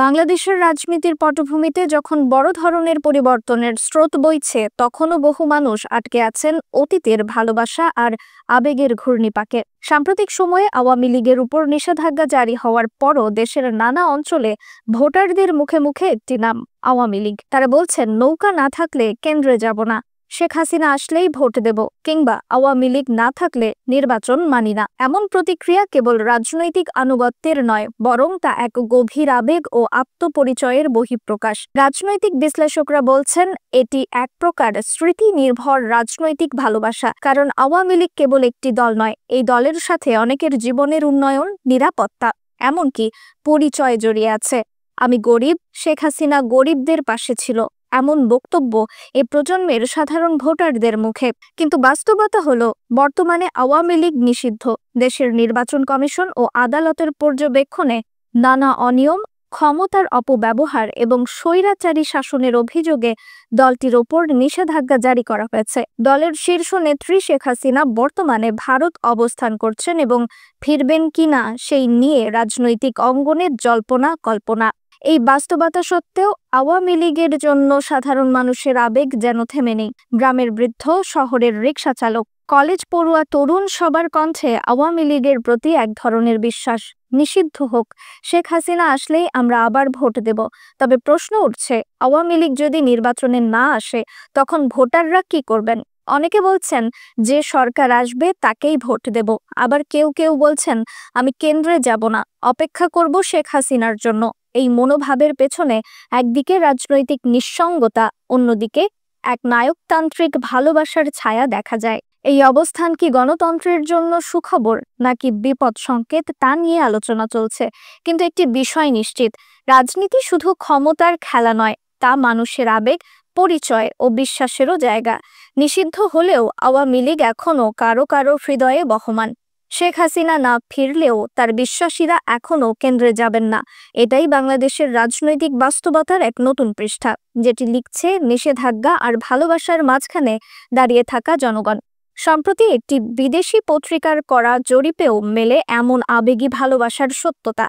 বাংলাদেশের রাজনীতির পটভূমিতে যখন বড় ধরনের পরিবর্তনের স্রোত বইছে, তখনও বহু মানুষ আটকে আছেন অতীতের ভালোবাসা আর আবেগের ঘূর্ণিপাকে। সাম্প্রতিক সময়ে আওয়ামী লীগের উপর নিষেধাজ্ঞা জারি হওয়ার পরও দেশের নানা অঞ্চলে ভোটারদের মুখে মুখে একটি নাম, আওয়ামী লীগ। তারা বলছেন, নৌকা না থাকলে কেন্দ্রে যাব না, শেখ হাসিনা আসলেই ভোট দেব, কিংবা আওয়ামী লীগ না থাকলে নির্বাচন মানি না। এমন প্রতিক্রিয়া কেবল রাজনৈতিক আনুগত্যের নয়, বরং তা এক গভীর আবেগ ও আত্মপরিচয়ের বহিঃপ্রকাশ। রাজনৈতিক বিশ্লেষকরা বলছেন, এটি এক প্রকার স্মৃতি নির্ভর রাজনৈতিক ভালোবাসা। কারণ আওয়ামী লীগ কেবল একটি দল নয়, এই দলের সাথে অনেকের জীবনের উন্নয়ন, নিরাপত্তা, এমনকি পরিচয় জড়িয়ে আছে। আমি গরিব, শেখ হাসিনা গরিবদের পাশে ছিল, এমন বক্তব্য এ প্রজন্মের সাধারণ ভোটারদের মুখে। কিন্তু বাস্তবতা হলো, বর্তমানে আওয়ামী লীগ নিষিদ্ধ। দেশের নির্বাচন কমিশন ও আদালতের পর্যবেক্ষণে নানা অনিয়ম, ক্ষমতার অপব্যবহার এবং স্বৈরাচারী শাসনের অভিযোগে দলটির ওপর নিষেধাজ্ঞা জারি করা হয়েছে। দলের শীর্ষ নেত্রী শেখ হাসিনা বর্তমানে ভারত অবস্থান করছেন এবং ফিরবেন কিনা সেই নিয়ে রাজনৈতিক অঙ্গনে জল্পনা কল্পনা। এই বাস্তবতা সত্ত্বেও আওয়ামী লীগের জন্য সাধারণ মানুষের আবেগ যেন থেমে নেই। গ্রামের বৃদ্ধ, শহরের রিকশা চালক, কলেজ পড়ুয়া তরুণ, সবার কণ্ঠে আওয়ামী লীগের প্রতি এক ধরনের বিশ্বাস। নিষিদ্ধ হোক, শেখ হাসিনা আসলেই আমরা আবার ভোট দেব। তবে প্রশ্ন উঠছে, আওয়ামী লীগ যদি নির্বাচনে না আসে, তখন ভোটাররা কি করবেন? অনেকে বলছেন, যে সরকার আসবে তাকেই ভোট দেব। আবার কেউ কেউ বলছেন, আমি কেন্দ্রে যাব না, অপেক্ষা করব শেখ হাসিনার জন্য। এই মনোভাবের পেছনে একদিকে রাজনৈতিক নিঃসঙ্গতা, অন্যদিকে এক নায়কতান্ত্রিক ভালোবাসার ছায়া দেখা যায়। এই অবস্থান কি গণতন্ত্রের জন্য সুখবর নাকি বিপদ সংকেত, তা নিয়ে আলোচনা চলছে। কিন্তু একটি বিষয় নিশ্চিত, রাজনীতি শুধু ক্ষমতার খেলা নয়, তা মানুষের আবেগ, পরিচয় ও বিশ্বাসেরও জায়গা। নিষিদ্ধ হলেও আওয়ামী লীগ এখনও কারো কারো হৃদয়ে বহমান। শেখ হাসিনা না ফিরলেও তার বিশ্বাসীরা এখনও কেন্দ্রে যাবেন না। এটাই বাংলাদেশের রাজনৈতিক বাস্তবতার এক নতুন পৃষ্ঠা, যেটি লিখছে নিষেধাজ্ঞা আর ভালোবাসার মাঝখানে দাঁড়িয়ে থাকা জনগণ। সম্প্রতি একটি বিদেশি পত্রিকার করা জরিপেও মেলে এমন আবেগী ভালোবাসার সত্যতা,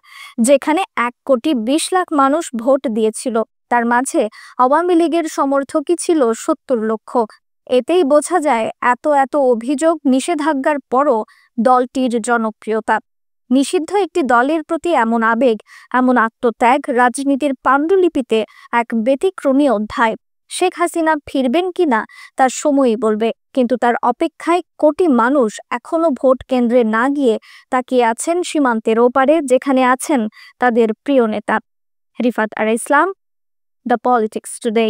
যেখানে 1,20,00,000 মানুষ ভোট দিয়েছিল, তার মাঝে আওয়ামী লীগের সমর্থকই ছিল 70 লক্ষ। এতেই বোঝা যায়, এত এত অভিযোগ, নিষেধাজ্ঞার পরও দলটির জনপ্রিয়তা। নিষিদ্ধ একটি দলের প্রতি এমন আবেগ, এমন আত্মত্যাগ রাজনীতির পাণ্ডুলিপিতে এক ব্যতিক্রমী অধ্যায়। শেখ হাসিনা ফিরবেন কিনা তার সময়ই বলবে, কিন্তু তার অপেক্ষায় কোটি মানুষ এখনো ভোট কেন্দ্রে না গিয়ে তাকিয়ে আছেন সীমান্তের ওপারে, যেখানে আছেন তাদের প্রিয় নেতা। রিফাত আর ইসলাম, দ্য পলিটিক্স টুডে।